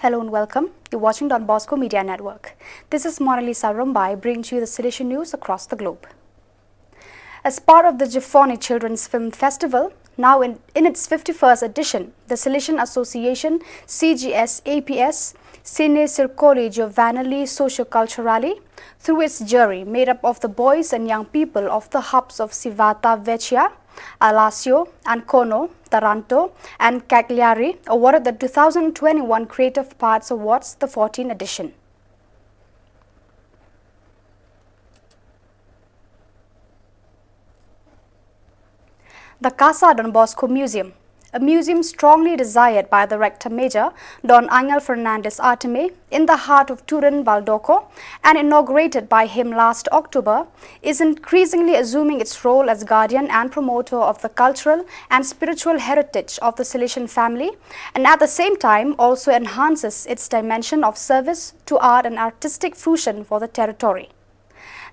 Hello and welcome. You're watching Don Bosco Media Network. This is Monalisa Rumbai bringing you the Salesian news across the globe. As part of the Jifoni Children's Film Festival, now in its 51st edition, the Salesian Association CGS-APS Cine Circoli Giovanili Socioculturali, through its jury made up of the boys and young people of the hubs of Civata Vecchia, Alassio, Ancona, Taranto and Cagliari, awarded the 2021 Creative Parts Awards, the 14th edition. The Casa Don Bosco Museum, a museum strongly desired by the Rector Major Don Angel Fernandez Artime in the heart of Turin, Valdoco, and inaugurated by him last October, is increasingly assuming its role as guardian and promoter of the cultural and spiritual heritage of the Salesian family, and at the same time also enhances its dimension of service to art and artistic fruition for the territory.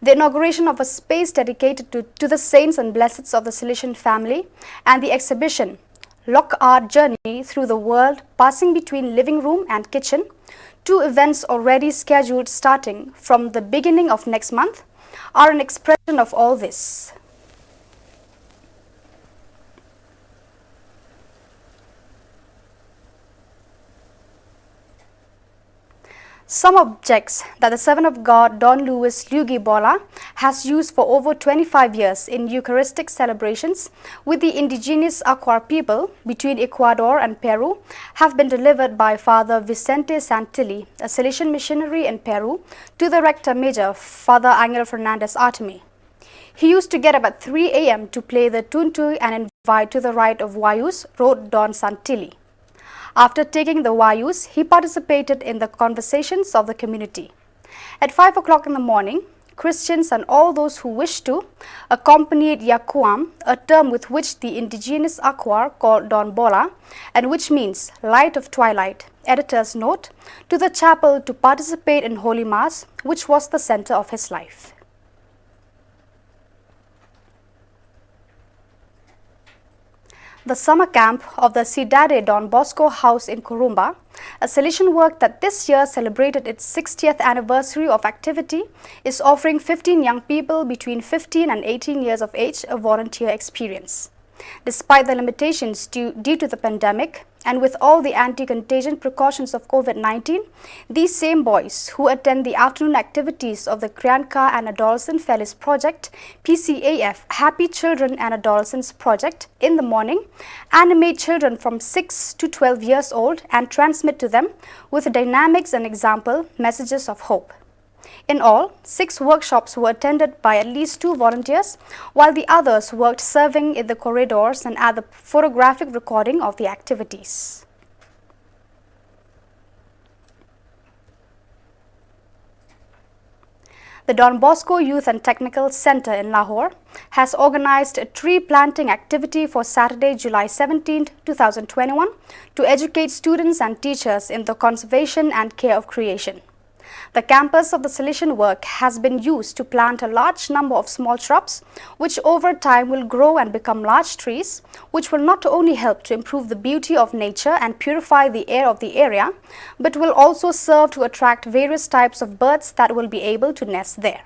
The inauguration of a space dedicated to the saints and blesseds of the Salesian family and the exhibition Lock Art Journey Through the World, passing between living room and kitchen, two events already scheduled starting from the beginning of next month, are an expression of all this. Some objects that the servant of God Don Luis Luigi Bola has used for over 25 years in Eucharistic celebrations with the indigenous Achuar people between Ecuador and Peru have been delivered by Father Vicente Santilli, a Salesian missionary in Peru, to the Rector Major, Father Angel Fernandez Artime. He used to get up at 3 a.m. to play the tuntu and invite to the rite of Vayus, wrote Don Santilli. After taking the Vayus, he participated in the conversations of the community. At 5 o'clock in the morning, Christians and all those who wished to accompanied Yakuam, a term with which the indigenous Achuar called Don Bola, and which means light of twilight, editor's note, to the chapel to participate in Holy Mass, which was the center of his life. The summer camp of the Cidade Don Bosco House in Corumba, a Salesian work that this year celebrated its 60th anniversary of activity, is offering 15 young people between 15 and 18 years of age a volunteer experience. Despite the limitations due to the pandemic, and with all the anti-contagion precautions of COVID-19, these same boys who attend the afternoon activities of the Crianca and Adolescent Fellows Project, PCAF, Happy Children and Adolescents Project, in the morning, animate children from 6 to 12 years old and transmit to them with dynamics and example messages of hope. In all, 6 workshops were attended by at least 2 volunteers, while the others worked serving in the corridors and at the photographic recording of the activities. The Don Bosco Youth and Technical Center in Lahore has organized a tree planting activity for Saturday, July 17, 2021 to educate students and teachers in the conservation and care of creation. The campus of the Salesian work has been used to plant a large number of small shrubs, which over time will grow and become large trees, which will not only help to improve the beauty of nature and purify the air of the area, but will also serve to attract various types of birds that will be able to nest there.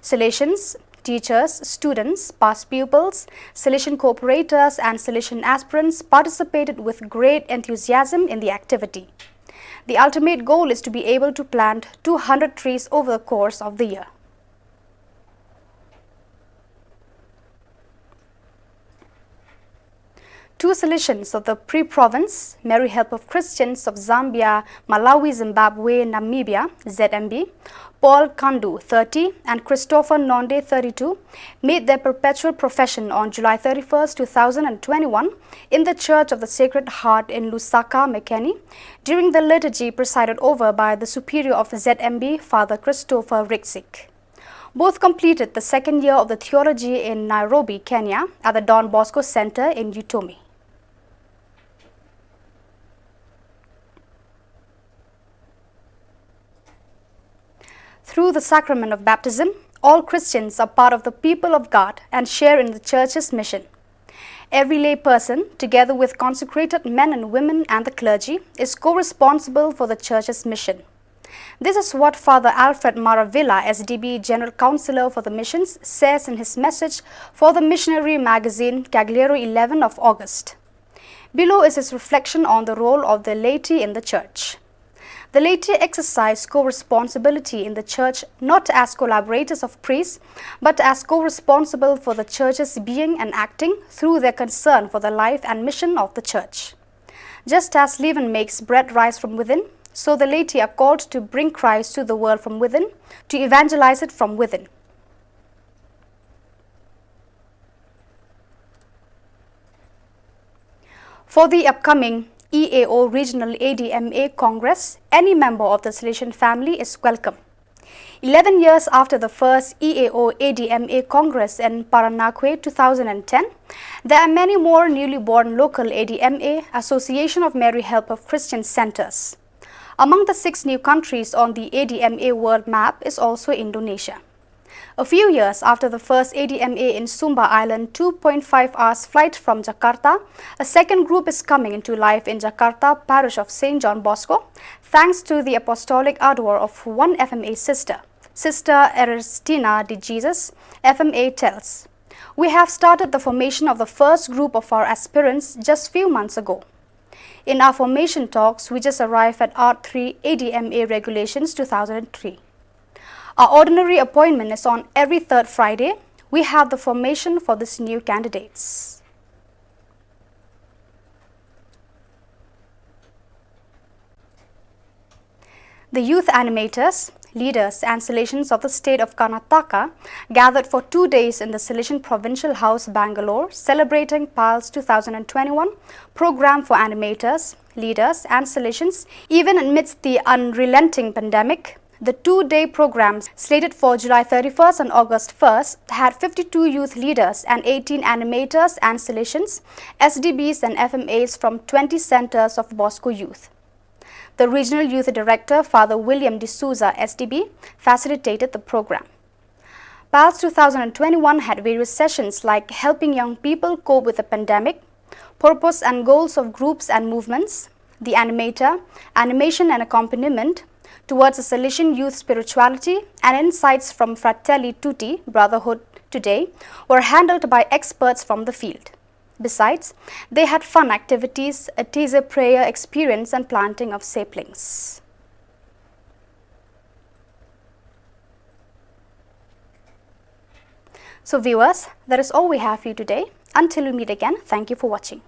Salesians, teachers, students, past pupils, Salesian cooperators and Salesian aspirants participated with great enthusiasm in the activity. The ultimate goal is to be able to plant 200 trees over the course of the year. Two Salesians of the Pre-Province, Mary Help of Christians of Zambia, Malawi, Zimbabwe, Namibia, ZMB, Paul Kandu, 30, and Christopher Nonde, 32, made their perpetual profession on July 31, 2021 in the Church of the Sacred Heart in Lusaka, Makeni, during the liturgy presided over by the Superior of ZMB, Father Christopher Riksik. Both completed the second year of the theology in Nairobi, Kenya, at the Don Bosco Center in Utomi. Through the sacrament of baptism, all Christians are part of the people of God and share in the Church's mission. Every lay person, together with consecrated men and women and the clergy, is co-responsible for the Church's mission. This is what Father Alfred Maravilla, SDB General Counsellor for the Missions, says in his message for the missionary magazine Cagliero 11 of August. Below is his reflection on the role of the laity in the Church. The laity exercise co-responsibility in the Church not as collaborators of priests, but as co-responsible for the Church's being and acting through their concern for the life and mission of the Church. Just as leaven makes bread rise from within, so the laity are called to bring Christ to the world from within, to evangelize it from within. For the upcoming EAO Regional ADMA Congress, any member of the Salesian family is welcome. 11 years after the first EAO ADMA Congress in Paranaque 2010, there are many more newly born local ADMA Association of Mary Help of Christian centers. Among the 6 new countries on the ADMA world map is also Indonesia. A few years after the first ADMA in Sumba Island 2.5 hours flight from Jakarta, a second group is coming into life in Jakarta parish of St. John Bosco, thanks to the apostolic ardor of one FMA sister, Sister Ernestina de Jesus. FMA tells, "We have started the formation of the first group of our aspirants just few months ago. In our formation talks, we just arrived at Art 3 ADMA Regulations 2003. Our ordinary appointment is on every third Friday. We have the formation for these new candidates." The youth animators, leaders and Salesians of the state of Karnataka gathered for 2 days in the Salesian Provincial House, Bangalore, celebrating PALS 2021 program for animators, leaders and Salesians, even amidst the unrelenting pandemic. The 2-day programs slated for July 31st and August 1st had 52 youth leaders and 18 animators and Salesians, SDBs and FMAs from 20 centers of Bosco Youth. The Regional Youth Director, Father William D'Souza, SDB, facilitated the program. PALS 2021 had various sessions like helping young people cope with the pandemic, purpose and goals of groups and movements, the animator, animation and accompaniment, towards a Salesian youth spirituality, and insights from Fratelli Tutti, Brotherhood Today, were handled by experts from the field. Besides, they had fun activities, a teaser prayer experience and planting of saplings. So viewers, that is all we have for you today. Until we meet again, thank you for watching.